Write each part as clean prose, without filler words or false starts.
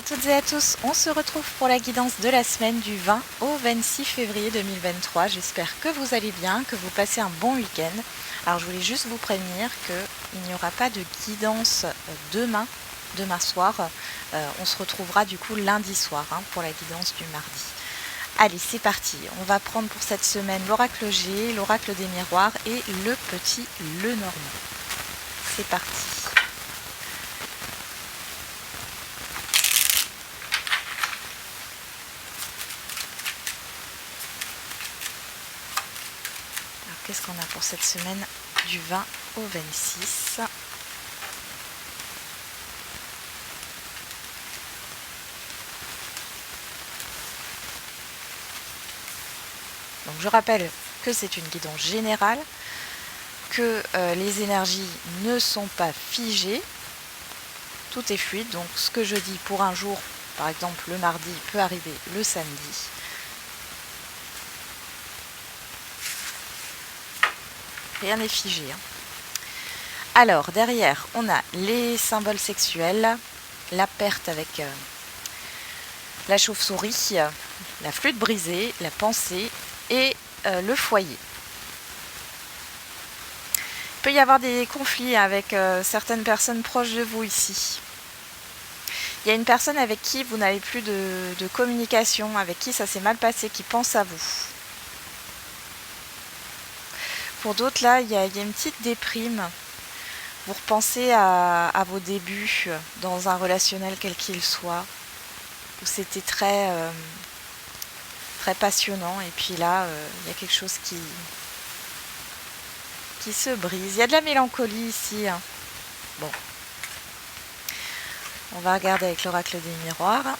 À toutes et à tous, on se retrouve pour la guidance de la semaine du 20 au 26 février 2023. J'espère que vous allez bien, que vous passez un bon week-end. Alors je voulais juste vous prévenir qu'il n'y aura pas de guidance demain soir. On se retrouvera du coup lundi soir pour la guidance du mardi. Allez, c'est parti. On va prendre pour cette semaine l'oracle G, l'oracle des miroirs et le petit Lenormand. C'est parti. Qu'est-ce qu'on a pour cette semaine du 20 au 26? Donc je rappelle que c'est une guidance générale, que les énergies ne sont pas figées, tout est fluide, donc ce que je dis pour un jour, par exemple le mardi, peut arriver le samedi. Rien n'est figé. Alors, derrière, on a les symboles sexuels, la perte avec la chauve-souris, la flûte brisée, la pensée et le foyer. Il peut y avoir des conflits avec certaines personnes proches de vous ici. Il y a une personne avec qui vous n'avez plus de communication, avec qui ça s'est mal passé, qui pense à vous. Pour d'autres, là, il y a une petite déprime. Vous repensez à vos débuts dans un relationnel quel qu'il soit, où c'était très passionnant. Et puis là, il y a quelque chose qui se brise. Il y a de la mélancolie ici. Bon. On va regarder avec l'oracle des miroirs.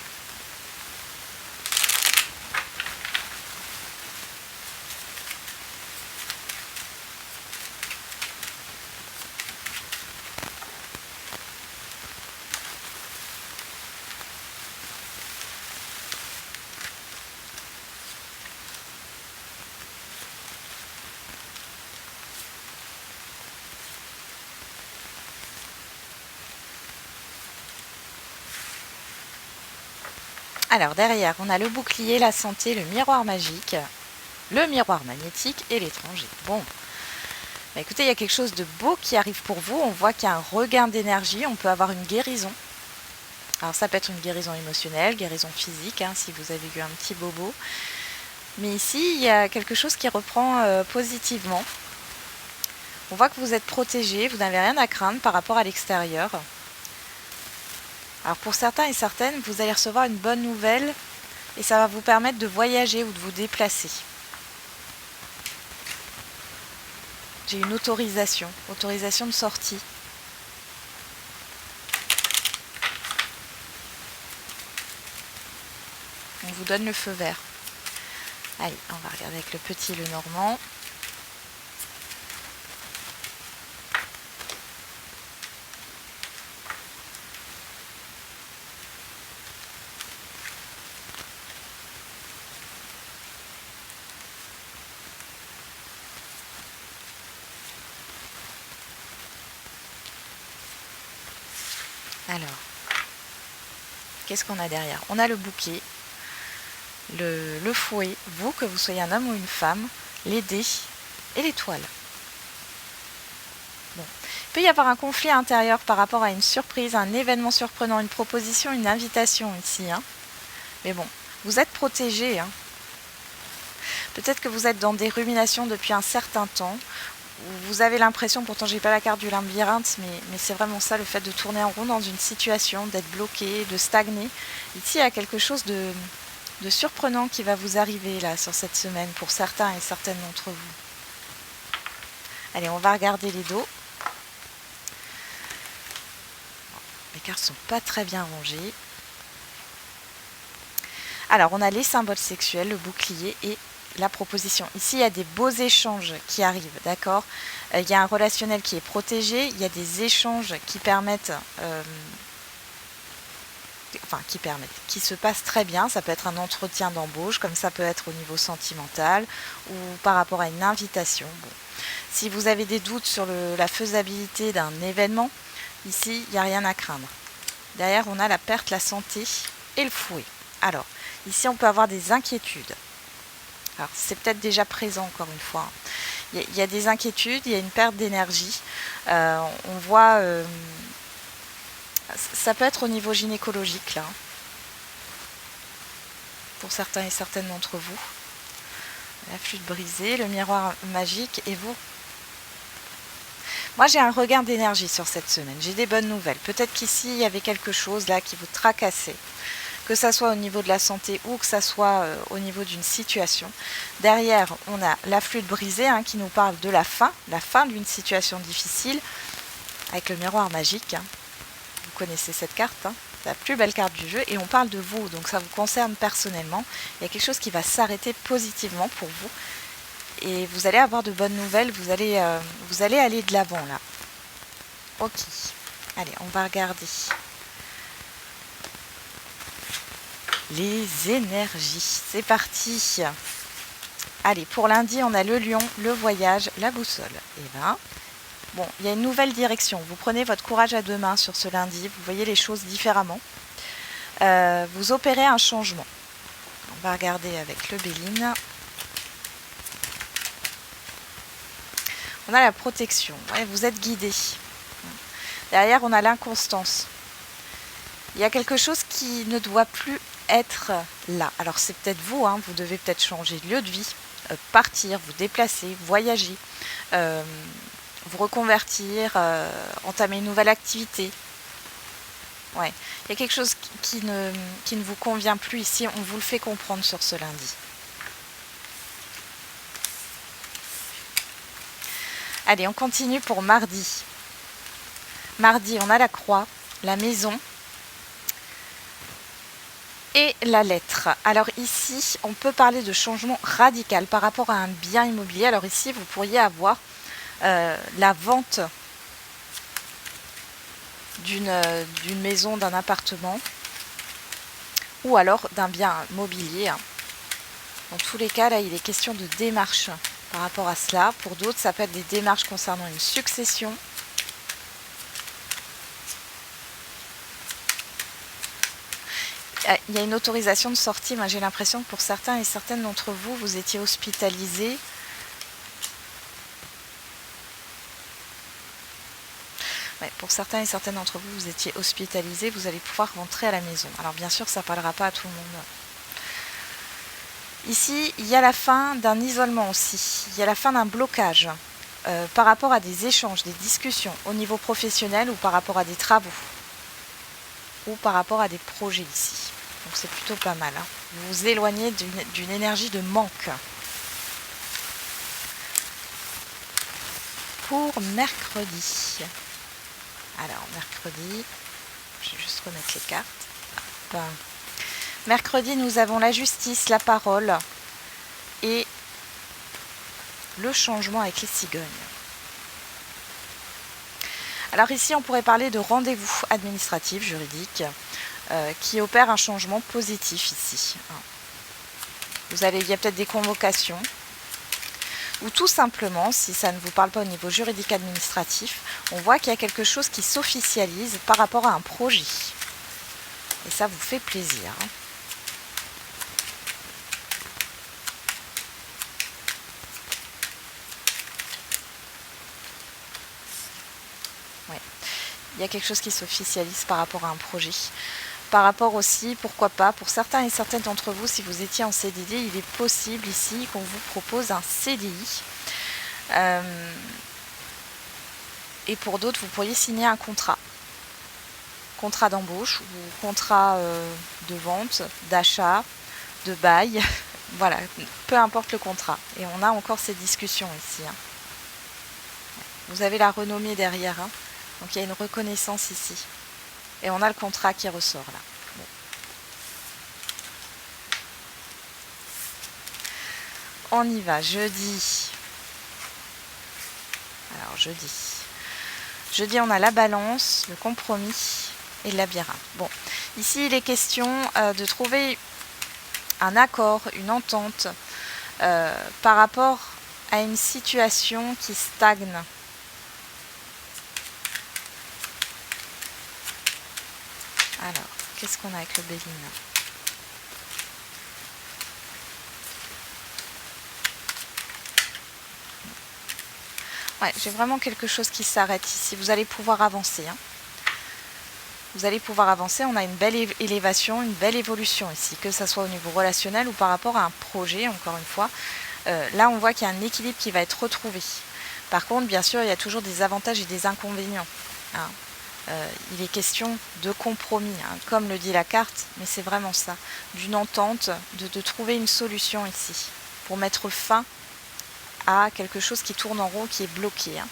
Alors derrière, on a le bouclier, la santé, le miroir magique, le miroir magnétique et l'étranger. Bon, bah écoutez, il y a quelque chose de beau qui arrive pour vous. On voit qu'il y a un regain d'énergie, on peut avoir une guérison. Alors ça peut être une guérison émotionnelle, guérison physique, si vous avez eu un petit bobo. Mais ici, il y a quelque chose qui reprend positivement. On voit que vous êtes protégé, vous n'avez rien à craindre par rapport à l'extérieur. Alors pour certains et certaines, vous allez recevoir une bonne nouvelle et ça va vous permettre de voyager ou de vous déplacer. J'ai une autorisation de sortie. On vous donne le feu vert. Allez, on va regarder avec le petit Lenormand. Alors, qu'est-ce qu'on a derrière? On a le bouquet, le fouet, vous, que vous soyez un homme ou une femme, les dés et l'étoile. Bon. Il peut y avoir un conflit intérieur par rapport à une surprise, un événement surprenant, une proposition, une invitation ici. Mais bon, vous êtes protégé. Peut-être que vous êtes dans des ruminations depuis un certain temps. Vous avez l'impression, pourtant j'ai pas la carte du labyrinthe, mais c'est vraiment ça, le fait de tourner en rond dans une situation, d'être bloqué, de stagner. Ici, il y a quelque chose de surprenant qui va vous arriver là sur cette semaine pour certains et certaines d'entre vous. Allez, on va regarder les dos. Les cartes sont pas très bien rangées. Alors, on a les symboles sexuels, le bouclier et la proposition. Ici, il y a des beaux échanges qui arrivent, d'accord? Il y a un relationnel qui est protégé, il y a des échanges qui permettent, qui se passent très bien. Ça peut être un entretien d'embauche, comme ça peut être au niveau sentimental ou par rapport à une invitation. Bon. Si vous avez des doutes sur la faisabilité d'un événement, ici, il n'y a rien à craindre. Derrière, on a la perte, la santé et le fouet. Alors, ici, on peut avoir des inquiétudes. Alors, c'est peut-être déjà présent, encore une fois. Il y a des inquiétudes, il y a une perte d'énergie. On voit... ça peut être au niveau gynécologique, là. Pour certains et certaines d'entre vous. La flûte brisée, le miroir magique et vous. Moi, j'ai un regain d'énergie sur cette semaine. J'ai des bonnes nouvelles. Peut-être qu'ici, il y avait quelque chose là qui vous tracassait. Que ça soit au niveau de la santé ou que ça soit au niveau d'une situation. Derrière, on a la flûte brisée qui nous parle de la fin d'une situation difficile, avec le miroir magique. Vous connaissez cette carte, la plus belle carte du jeu, et on parle de vous, donc ça vous concerne personnellement. Il y a quelque chose qui va s'arrêter positivement pour vous, et vous allez avoir de bonnes nouvelles, vous allez aller de l'avant là. Ok, allez, on va regarder. Les énergies, c'est parti. Allez, pour lundi, on a le lion, le voyage, la boussole. Et ben, bon, il y a une nouvelle direction. Vous prenez votre courage à deux mains sur ce lundi, vous voyez les choses différemment. Vous opérez un changement. On va regarder avec le Béline. On a la protection, ouais, vous êtes guidé. Derrière, on a l'inconstance. Il y a quelque chose qui ne doit plus être là. Alors c'est peut-être vous, vous devez peut-être changer de lieu de vie, partir, vous déplacer, voyager, vous reconvertir, entamer une nouvelle activité. Ouais. Il y a quelque chose qui ne vous convient plus ici, on vous le fait comprendre sur ce lundi. Allez, on continue pour mardi. Mardi, on a la croix, la maison et la lettre. Alors ici, on peut parler de changement radical par rapport à un bien immobilier. Alors ici, vous pourriez avoir la vente d'une maison, d'un appartement ou alors d'un bien mobilier. Dans tous les cas, là, il est question de démarche par rapport à cela. Pour d'autres, ça peut être des démarches concernant une succession. Il y a une autorisation de sortie. Moi, j'ai l'impression que pour certains et certaines d'entre vous, vous étiez hospitalisés. Ouais, pour certains et certaines d'entre vous, vous étiez hospitalisés. Vous allez pouvoir rentrer à la maison. Alors, bien sûr, ça ne parlera pas à tout le monde. Ici, il y a la fin d'un isolement aussi. Il y a la fin d'un blocage par rapport à des échanges, des discussions au niveau professionnel ou par rapport à des travaux ou par rapport à des projets ici. Donc c'est plutôt pas mal. Vous vous éloignez d'une énergie de manque. Pour mercredi. Alors, mercredi, je vais juste remettre les cartes. Hop. Mercredi, nous avons la justice, la parole et le changement avec les cigognes. Alors ici, on pourrait parler de rendez-vous administratif, juridique, qui opère un changement positif ici. Il y a peut-être des convocations, ou tout simplement, si ça ne vous parle pas au niveau juridique administratif, on voit qu'il y a quelque chose qui s'officialise par rapport à un projet. Et ça vous fait plaisir. Il y a quelque chose qui s'officialise par rapport à un projet. Par rapport aussi, pourquoi pas, pour certains et certaines d'entre vous, si vous étiez en CDD, il est possible ici qu'on vous propose un CDI. Et pour d'autres, vous pourriez signer un contrat. Contrat d'embauche ou contrat de vente, d'achat, de bail. Voilà, peu importe le contrat. Et on a encore ces discussions ici. Vous avez la renommée derrière. Donc il y a une reconnaissance ici. Et on a le contrat qui ressort là. Bon. On y va, jeudi. Alors jeudi. Jeudi, on a la balance, le compromis et le labyrinthe. Bon, ici il est question de trouver un accord, une entente par rapport à une situation qui stagne. Alors, qu'est-ce qu'on a avec le Béline? Ouais, j'ai vraiment quelque chose qui s'arrête ici. Vous allez pouvoir avancer. Hein. Vous allez pouvoir avancer. On a une belle élévation, une belle évolution ici, que ce soit au niveau relationnel ou par rapport à un projet, encore une fois. Là, on voit qu'il y a un équilibre qui va être retrouvé. Par contre, bien sûr, il y a toujours des avantages et des inconvénients. Hein. Il est question de compromis, hein, comme le dit la carte, mais c'est vraiment ça, d'une entente, de trouver une solution ici, pour mettre fin à quelque chose qui tourne en rond, qui est bloqué. Hein.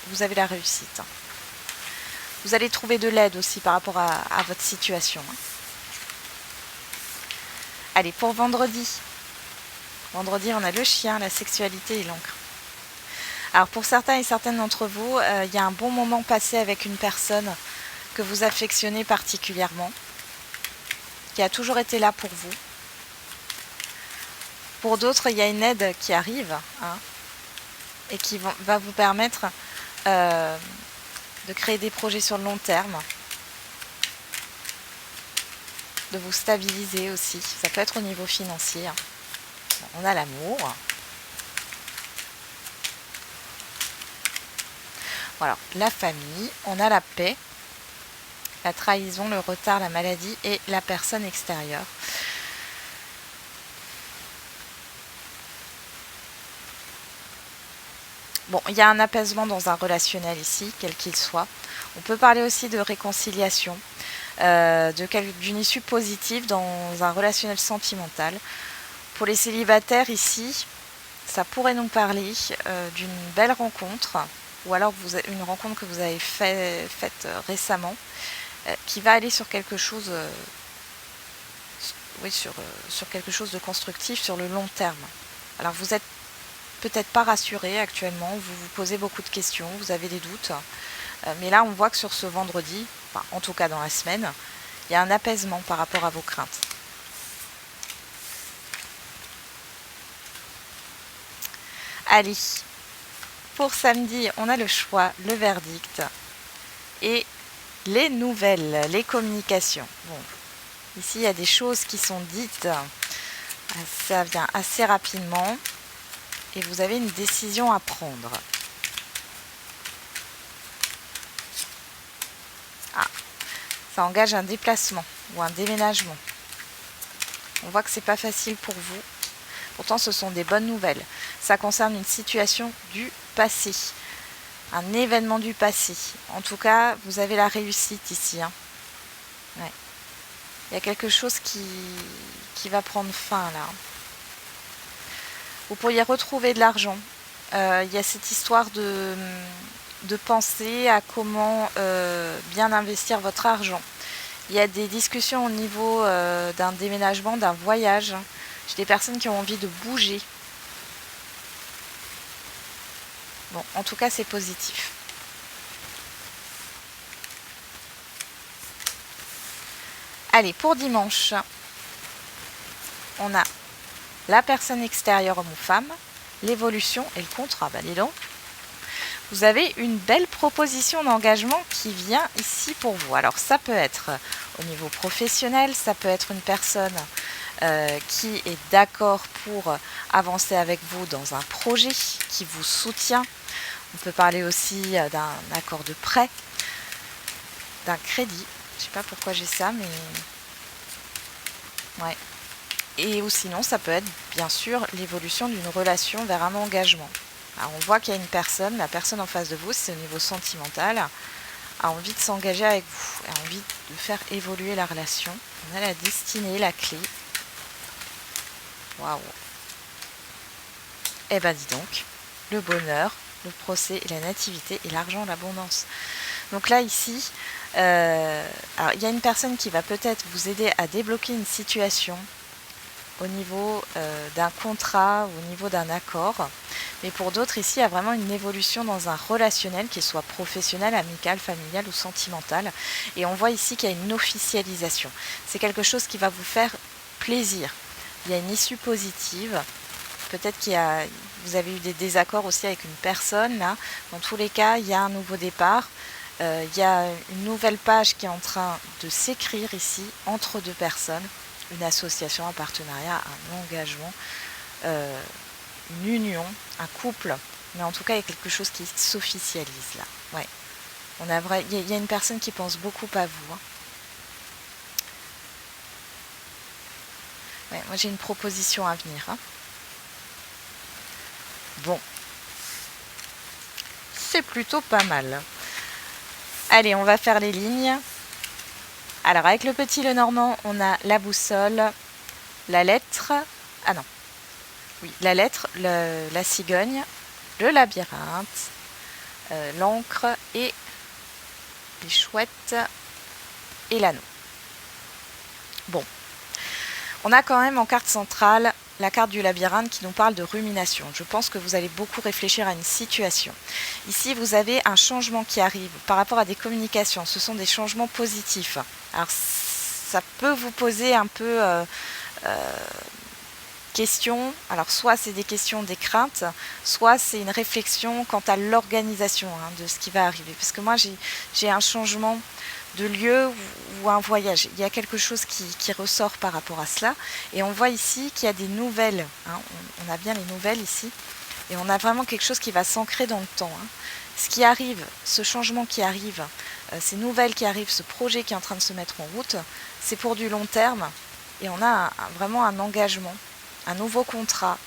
Vous avez la réussite. Hein. Vous allez trouver de l'aide aussi par rapport à votre situation. Hein. Allez, pour vendredi. Vendredi, on a le chien, la sexualité et l'encre. Alors pour certains et certaines d'entre vous, il y a un bon moment passé avec une personne que vous affectionnez particulièrement, qui a toujours été là pour vous. Pour d'autres, il y a une aide qui arrive hein, et qui va vous permettre de créer des projets sur le long terme, de vous stabiliser aussi. Ça peut être au niveau financier. Bon, on a l'amour. Voilà, la famille, on a la paix, la trahison, le retard, la maladie et la personne extérieure. Bon, il y a un apaisement dans un relationnel ici, quel qu'il soit. On peut parler aussi de réconciliation, d'une issue positive dans un relationnel sentimental. Pour les célibataires ici, ça pourrait nous parler d'une belle rencontre, ou alors une rencontre que vous avez faite récemment, qui va aller sur quelque chose, sur quelque chose de constructif sur le long terme. Alors vous êtes peut-être pas rassuré actuellement, vous vous posez beaucoup de questions, vous avez des doutes, mais là on voit que sur ce vendredi, enfin, en tout cas dans la semaine, il y a un apaisement par rapport à vos craintes. Allez, pour samedi, on a le choix, le verdict et les nouvelles, les communications. Bon, ici, il y a des choses qui sont dites, ça vient assez rapidement et vous avez une décision à prendre. Ah, ça engage un déplacement ou un déménagement. On voit que c'est pas facile pour vous. Pourtant, ce sont des bonnes nouvelles. Ça concerne une situation du passé, un événement du passé. En tout cas, vous avez la réussite ici. Hein. Ouais. Il y a quelque chose qui va prendre fin là. Vous pourriez retrouver de l'argent. Il y a cette histoire de penser à comment bien investir votre argent. Il y a des discussions au niveau d'un déménagement, d'un voyage. J'ai des personnes qui ont envie de bouger. Bon, en tout cas, c'est positif. Allez, pour dimanche, on a la personne extérieure homme ou femme, l'évolution et le contrat. Ben dis donc, vous avez une belle proposition d'engagement qui vient ici pour vous. Alors, ça peut être au niveau professionnel, ça peut être une personne qui est d'accord pour avancer avec vous dans un projet, qui vous soutient. On peut parler aussi d'un accord de prêt, d'un crédit. Je ne sais pas pourquoi j'ai ça, mais... Ouais. Et ou sinon, ça peut être bien sûr l'évolution d'une relation vers un engagement. Alors, on voit qu'il y a une personne, la personne en face de vous, c'est au niveau sentimental, a envie de s'engager avec vous, a envie de faire évoluer la relation. On a la destinée, la clé. Waouh. Eh ben dis donc, le bonheur, le procès et la nativité et l'argent, l'abondance. Donc là ici, alors il y a une personne qui va peut-être vous aider à débloquer une situation au niveau d'un contrat ou au niveau d'un accord. Mais pour d'autres ici, il y a vraiment une évolution dans un relationnel, qu'il soit professionnel, amical, familial ou sentimental. Et on voit ici qu'il y a une officialisation. C'est quelque chose qui va vous faire plaisir. Il y a une issue positive. Peut-être vous avez eu des désaccords aussi avec une personne. Là. Dans tous les cas, il y a un nouveau départ. Il y a une nouvelle page qui est en train de s'écrire ici entre deux personnes, une association, un partenariat, un engagement, une union, un couple, mais en tout cas il y a quelque chose qui s'officialise là. Ouais. Il y a une personne qui pense beaucoup à vous. Hein. Ouais, moi j'ai une proposition à venir. Hein. Bon, c'est plutôt pas mal. Allez, on va faire les lignes. Alors avec le petit Lenormand, on a la boussole, la lettre, ah non, oui, la lettre, la cigogne, le labyrinthe, l'encre et les chouettes et l'anneau. Bon, on a quand même en carte centrale la carte du labyrinthe qui nous parle de rumination. Je pense que vous allez beaucoup réfléchir à une situation. Ici, vous avez un changement qui arrive par rapport à des communications. Ce sont des changements positifs. Alors, ça peut vous poser un peu questions. Alors, soit c'est des questions, des craintes, soit c'est une réflexion quant à l'organisation de ce qui va arriver. Parce que moi, j'ai un changement de lieu ou un voyage. Il y a quelque chose qui ressort par rapport à cela. Et on voit ici qu'il y a des nouvelles. Hein. On a bien les nouvelles ici. Et on a vraiment quelque chose qui va s'ancrer dans le temps. Hein. Ce qui arrive, ce changement qui arrive, ces nouvelles qui arrivent, ce projet qui est en train de se mettre en route, c'est pour du long terme. Et on a vraiment un engagement, un nouveau contrat.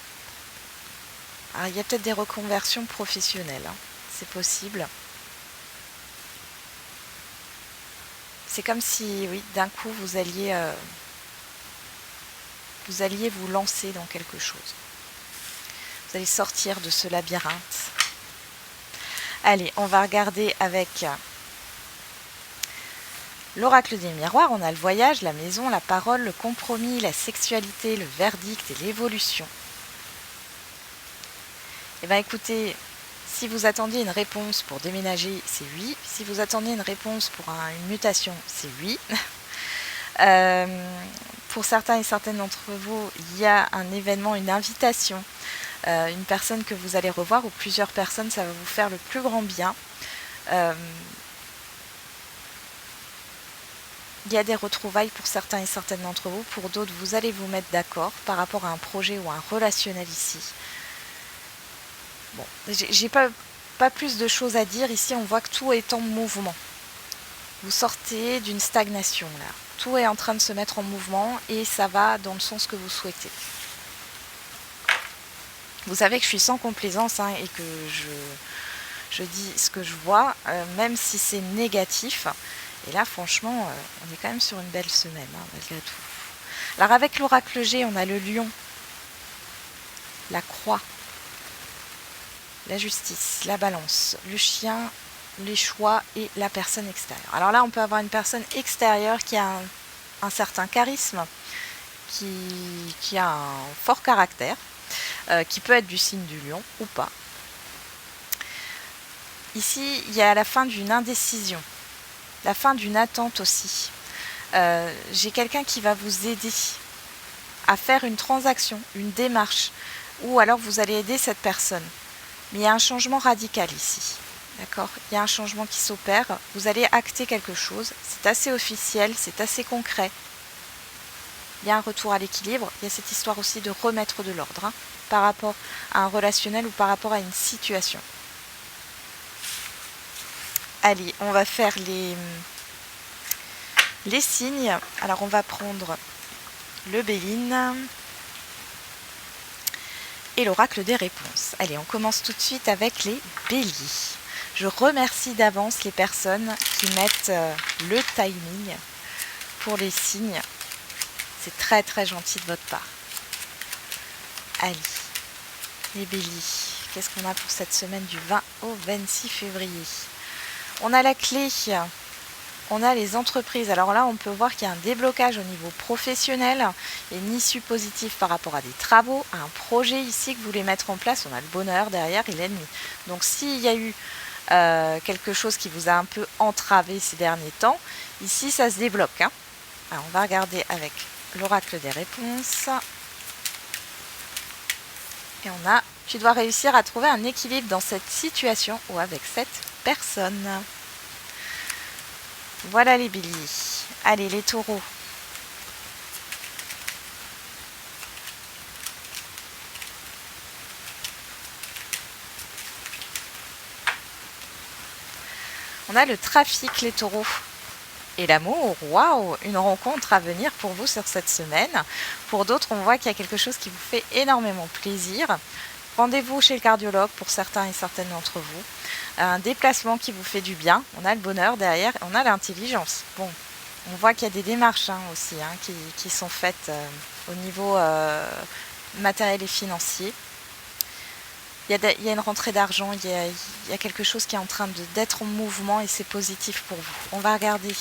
Alors, il y a peut-être des reconversions professionnelles. Hein. C'est possible. C'est comme si, oui, d'un coup, vous alliez vous lancer dans quelque chose. Vous allez sortir de ce labyrinthe. Allez, on va regarder avec l'oracle des miroirs. On a le voyage, la maison, la parole, le compromis, la sexualité, le verdict et l'évolution. Eh bien, écoutez, si vous attendiez une réponse pour déménager, c'est oui. Si vous attendiez une réponse pour une mutation, c'est oui. Pour certains et certaines d'entre vous, il y a un événement, une invitation, une personne que vous allez revoir ou plusieurs personnes, ça va vous faire le plus grand bien. Il y a des retrouvailles pour certains et certaines d'entre vous. Pour d'autres, vous allez vous mettre d'accord par rapport à un projet ou un relationnel ici. Bon, j'ai pas plus de choses à dire. Ici, on voit que tout est en mouvement. Vous sortez d'une stagnation là. Tout est en train de se mettre en mouvement et ça va dans le sens que vous souhaitez. Vous savez que je suis sans complaisance et que je dis ce que je vois, même si c'est négatif. Et là, franchement, on est quand même sur une belle semaine, malgré tout. Alors avec l'oracle G, on a le lion, la croix, la justice, la balance, le chien, les choix et la personne extérieure. Alors là, on peut avoir une personne extérieure qui a un certain charisme, qui a un fort caractère, qui peut être du signe du lion ou pas. Ici, il y a la fin d'une indécision, la fin d'une attente aussi. J'ai quelqu'un qui va vous aider à faire une transaction, une démarche, ou alors vous allez aider cette personne. Mais il y a un changement radical ici. D'accord ? Il y a un changement qui s'opère. Vous allez acter quelque chose. C'est assez officiel, c'est assez concret. Il y a un retour à l'équilibre. Il y a cette histoire aussi de remettre de l'ordre par rapport à un relationnel ou par rapport à une situation. Allez, on va faire les signes. Alors, on va prendre le Béline et l'oracle des réponses. Allez, on commence tout de suite avec les béliers. Je remercie d'avance les personnes qui mettent le timing pour les signes. C'est très très gentil de votre part. Allez, les béliers, qu'est-ce qu'on a pour cette semaine du 20 au 26 février ? On a la clé, on a les entreprises. Alors là, on peut voir qu'il y a un déblocage au niveau professionnel et une issue positive par rapport à des travaux, à un projet ici que vous voulez mettre en place. On a le bonheur derrière et l'ennemi. Donc s'il y a eu quelque chose qui vous a un peu entravé ces derniers temps, ici ça se débloque. Alors on va regarder avec l'oracle des réponses. Et on a, tu dois réussir à trouver un équilibre dans cette situation ou avec cette personne. Voilà les béliers. Allez, les taureaux. On a le trafic, les taureaux. Et l'amour, waouh, une rencontre à venir pour vous sur cette semaine. Pour d'autres, on voit qu'il y a quelque chose qui vous fait énormément plaisir. Rendez-vous chez le cardiologue pour certains et certaines d'entre vous. Un déplacement qui vous fait du bien. On a le bonheur derrière, on a l'intelligence. Bon, on voit qu'il y a des démarches aussi qui sont faites au niveau matériel et financier. Il y a une rentrée d'argent, il y a quelque chose qui est en train d'être en mouvement et c'est positif pour vous. On va regarder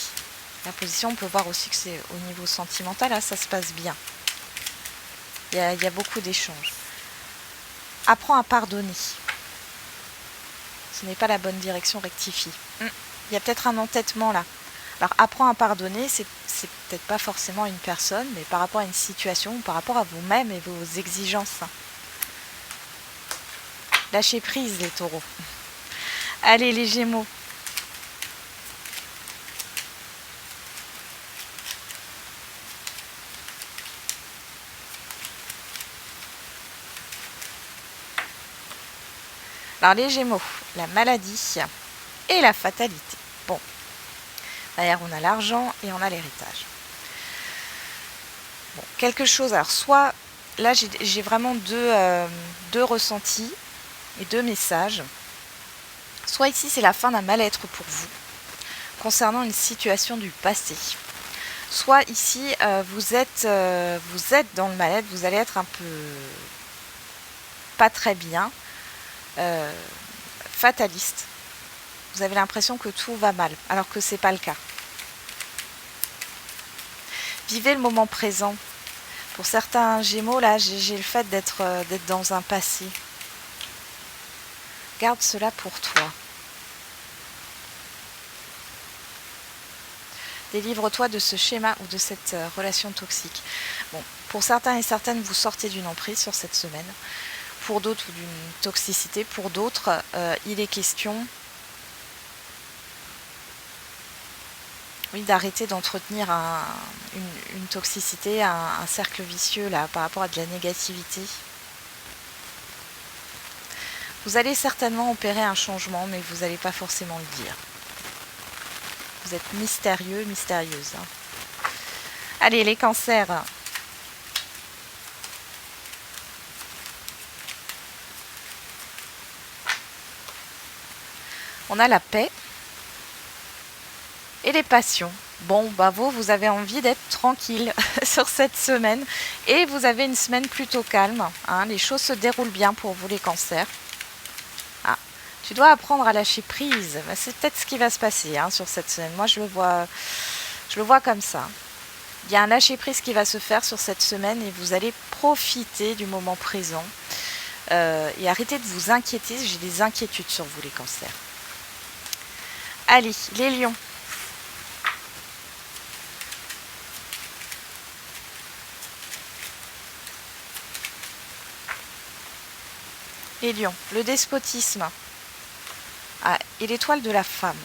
la position, on peut voir aussi que c'est au niveau sentimental, là ça se passe bien. Il y a beaucoup d'échanges. Apprends à pardonner. Ce n'est pas la bonne direction, rectifie. Il y a peut-être un entêtement là. Alors apprends à pardonner, c'est peut-être pas forcément une personne, mais par rapport à une situation ou par rapport à vous-même et vos exigences. Lâchez prise les taureaux. Allez les gémeaux. Alors les gémeaux, la maladie et la fatalité. Bon, derrière on a l'argent et on a l'héritage. Bon, quelque chose, alors soit, là j'ai vraiment deux ressentis et deux messages. Soit ici c'est la fin d'un mal-être pour vous, concernant une situation du passé. Soit ici vous êtes dans le mal-être, vous allez être un peu pas très bien, fataliste. Vous avez l'impression que tout va mal, alors que c'est pas le cas. Vivez le moment présent. Pour certains Gémeaux, là, j'ai le fait d'être dans un passé. Garde cela pour toi. Délivre-toi de ce schéma ou de cette relation toxique. Bon, pour certains et certaines, vous sortez d'une emprise sur cette semaine. Pour d'autres, ou d'une toxicité. Pour d'autres, il est question d'arrêter d'entretenir une toxicité, un cercle vicieux là, par rapport à de la négativité. Vous allez certainement opérer un changement, mais vous n'allez pas forcément le dire. Vous êtes mystérieux, mystérieuse. Allez, les cancers. On a la paix et les passions. Bon, bah vous avez envie d'être tranquille sur cette semaine et vous avez une semaine plutôt calme. Les choses se déroulent bien pour vous, les cancers. Tu dois apprendre à lâcher prise. Bah, c'est peut-être ce qui va se passer sur cette semaine. Moi, je le vois comme ça. Il y a un lâcher prise qui va se faire sur cette semaine et vous allez profiter du moment présent. Et arrêtez de vous inquiéter. J'ai des inquiétudes sur vous, les cancers. Allez, les lions. Les lions, le despotisme. Et l'étoile de la femme.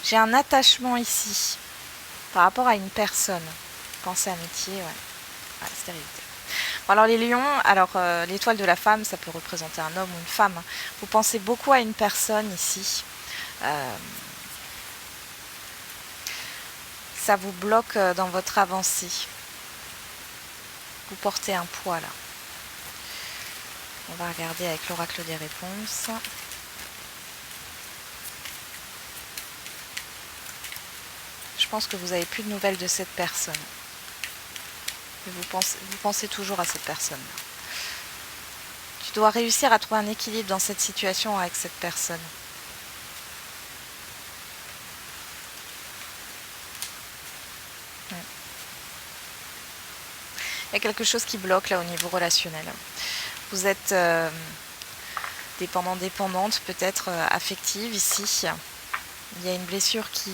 J'ai un attachement ici par rapport à une personne. Pensez amitié, ouais, stérilité. Bon, alors les lions, l'étoile de la femme, ça peut représenter un homme ou une femme. Vous pensez beaucoup à une personne ici. Ça vous bloque dans votre avancée. Vous portez un poids là. On va regarder avec l'oracle des réponses. Je pense que vous n'avez plus de nouvelles de cette personne. Mais vous pensez toujours à cette personne. Tu dois réussir à trouver un équilibre dans cette situation avec cette personne. Il y a quelque chose qui bloque là au niveau relationnel. Vous êtes dépendante, peut-être affective ici. Il y a une blessure qui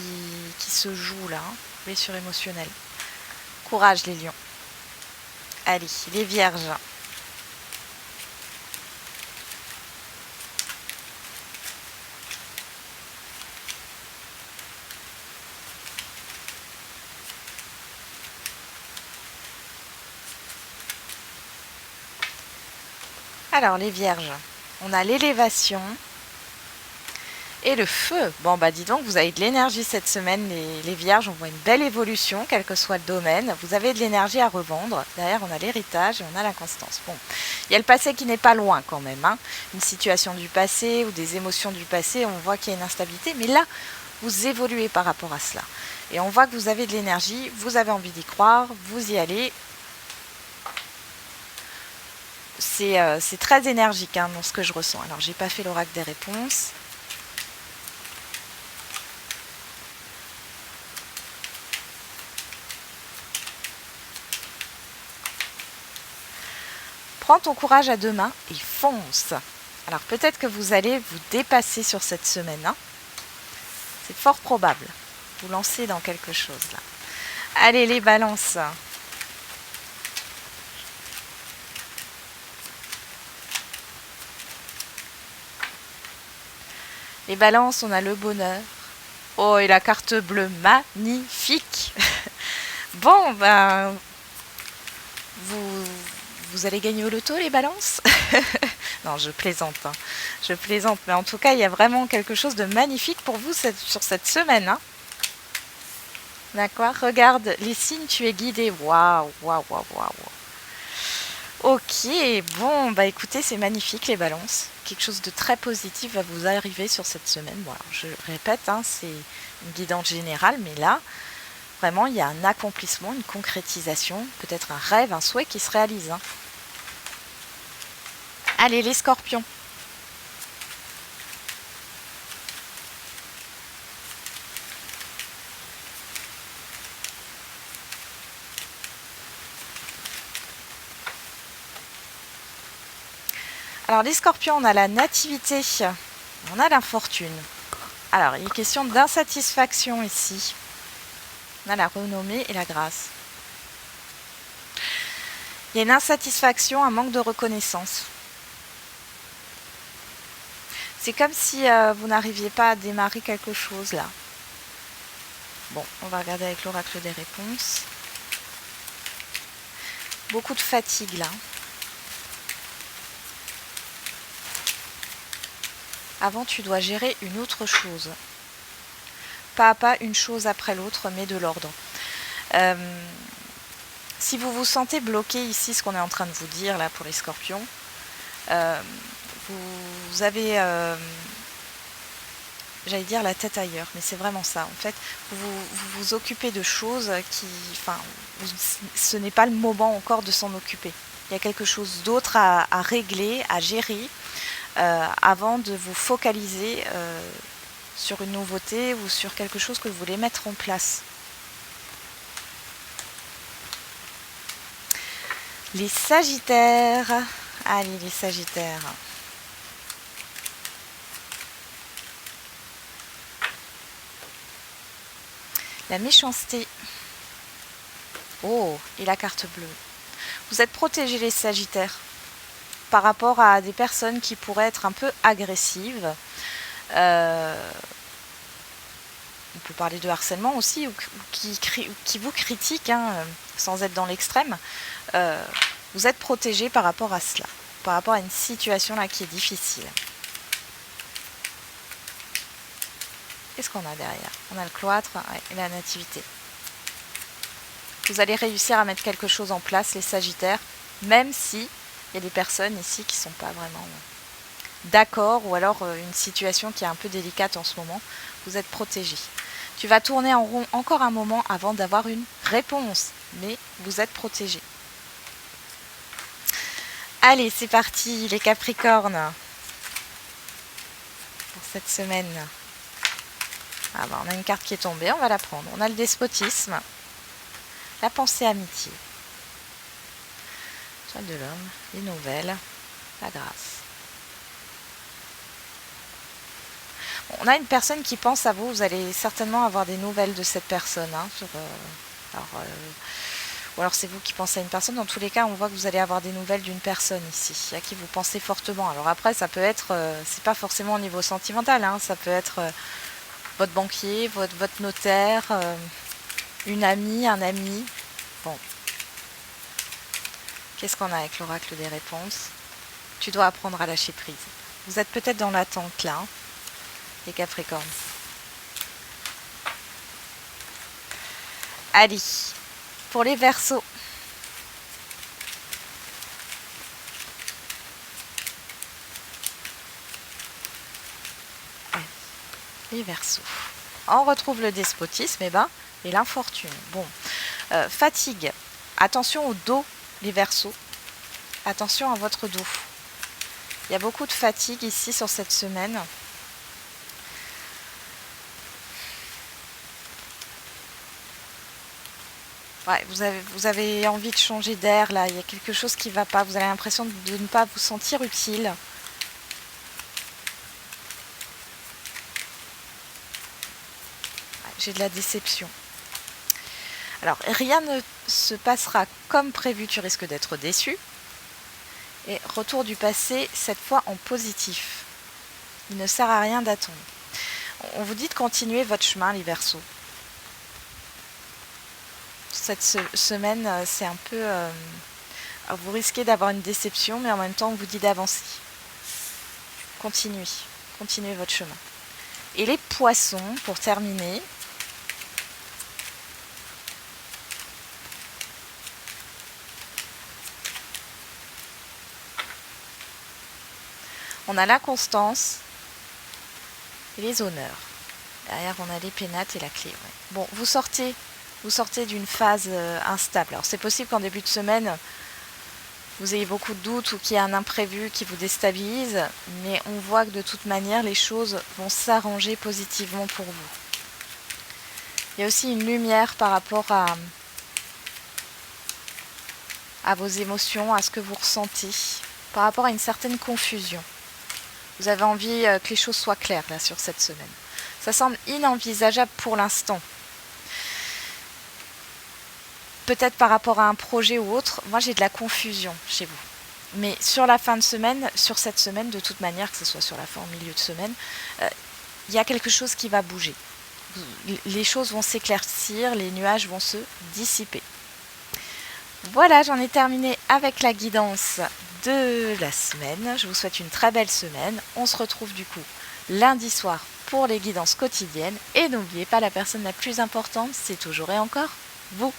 se joue là, blessure émotionnelle. Courage les lions. Allez, les vierges. Alors, les vierges, on a l'élévation et le feu. Bon, bah dis donc, vous avez de l'énergie cette semaine, les vierges. On voit une belle évolution, quel que soit le domaine. Vous avez de l'énergie à revendre. Derrière, on a l'héritage et on a la constance. Bon, il y a le passé qui n'est pas loin quand même, hein. Une situation du passé ou des émotions du passé, on voit qu'il y a une instabilité. Mais là, vous évoluez par rapport à cela. Et on voit que vous avez de l'énergie, vous avez envie d'y croire, vous y allez. C'est très énergique, hein, dans ce que je ressens. Alors, j'ai pas fait l'oracle des réponses. Prends ton courage à deux mains et fonce. Alors, peut-être que vous allez vous dépasser sur cette semaine, hein. C'est fort probable. Vous lancez dans quelque chose, là. Allez, les balances. Les balances, on a le bonheur. Oh, et la carte bleue, magnifique. Bon, ben, vous allez gagner au loto, les balances. Non, je plaisante, hein. Je plaisante, mais en tout cas, il y a vraiment quelque chose de magnifique pour vous sur cette semaine, hein. D'accord, regarde, les signes, tu es guidé. Waouh, waouh, waouh, waouh. Ok, bon, bah écoutez, c'est magnifique les balances. Quelque chose de très positif va vous arriver sur cette semaine. Bon, alors, je répète, hein, c'est une guidance générale, mais là, vraiment, il y a un accomplissement, une concrétisation, peut-être un rêve, un souhait qui se réalise, hein. Allez, les scorpions. Alors, les scorpions, on a la nativité, on a l'infortune. Alors, il est question d'insatisfaction ici. On a la renommée et la grâce. Il y a une insatisfaction, un manque de reconnaissance. C'est comme si vous n'arriviez pas à démarrer quelque chose là. Bon, on va regarder avec l'oracle des réponses. Beaucoup de fatigue là. Avant, tu dois gérer une autre chose. Pas à pas, une chose après l'autre, mais de l'ordre. Si vous vous sentez bloqué ici, ce qu'on est en train de vous dire là pour les scorpions, vous avez, j'allais dire la tête ailleurs, mais c'est vraiment ça. En fait, vous occupez de choses qui, enfin, ce n'est pas le moment encore de s'en occuper. Il y a quelque chose d'autre à régler, à gérer, avant de vous focaliser sur une nouveauté ou sur quelque chose que vous voulez mettre en place. Les sagittaires. Allez, les sagittaires. La méchanceté. Oh, et la carte bleue. Vous êtes protégés, les sagittaires, par rapport à des personnes qui pourraient être un peu agressives. On peut parler de harcèlement aussi, ou qui vous critiquent, hein, sans être dans l'extrême. Vous êtes protégé par rapport à cela, par rapport à une situation là qui est difficile. Qu'est-ce qu'on a derrière? On a le cloître et la nativité. Vous allez réussir à mettre quelque chose en place, les sagittaires, même si il y a des personnes ici qui ne sont pas vraiment d'accord, ou alors une situation qui est un peu délicate en ce moment. Vous êtes protégé. Tu vas tourner en rond encore un moment avant d'avoir une réponse, mais vous êtes protégé. Allez, c'est parti, les Capricornes, pour cette semaine. Ah ben, on a une carte qui est tombée, on va la prendre. On a le despotisme, la pensée amitié, Toile de l'homme, les nouvelles, la grâce. Bon, on a une personne qui pense à vous, vous allez certainement avoir des nouvelles de cette personne, hein, ou alors c'est vous qui pensez à une personne. Dans tous les cas, on voit que vous allez avoir des nouvelles d'une personne ici, à qui vous pensez fortement. Alors après, ça peut être, c'est pas forcément au niveau sentimental, hein, ça peut être votre banquier, votre notaire, une amie, un ami. Bon. Qu'est-ce qu'on a avec l'oracle des réponses? Tu dois apprendre à lâcher prise. Vous êtes peut-être dans l'attente là, hein, les Capricornes. Allez, pour les Verseaux. Les Verseaux. On retrouve le despotisme et l'infortune. Bon, fatigue. Attention au dos, les Verseaux. Attention à votre dos. Il y a beaucoup de fatigue ici sur cette semaine. Ouais, vous avez envie de changer d'air là. Il y a quelque chose qui ne va pas. Vous avez l'impression de ne pas vous sentir utile. Ouais, j'ai de la déception. Alors, rien ne se passera comme prévu. Tu risques d'être déçu. Et retour du passé, cette fois en positif. Il ne sert à rien d'attendre. On vous dit de continuer votre chemin, les Verseaux. Cette semaine, c'est un peu... vous risquez d'avoir une déception, mais en même temps, on vous dit d'avancer. Continuez votre chemin. Et les Poissons, pour terminer. On a la constance et les honneurs. Derrière, on a les pénates et la clé. Ouais. Bon, vous sortez d'une phase instable. Alors, c'est possible qu'en début de semaine, vous ayez beaucoup de doutes ou qu'il y ait un imprévu qui vous déstabilise, mais on voit que de toute manière, les choses vont s'arranger positivement pour vous. Il y a aussi une lumière par rapport à vos émotions, à ce que vous ressentez, par rapport à une certaine confusion. Vous avez envie que les choses soient claires là sur cette semaine. Ça semble inenvisageable pour l'instant. Peut-être par rapport à un projet ou autre, moi j'ai de la confusion chez vous. Mais sur la fin de semaine, sur cette semaine, de toute manière, que ce soit sur la fin ou au milieu de semaine, il y a quelque chose qui va bouger. Les choses vont s'éclaircir, les nuages vont se dissiper. Voilà, j'en ai terminé avec la guidance de la semaine. Je vous souhaite une très belle semaine. On se retrouve du coup lundi soir pour les guidances quotidiennes. Et n'oubliez pas, la personne la plus importante, c'est toujours et encore vous.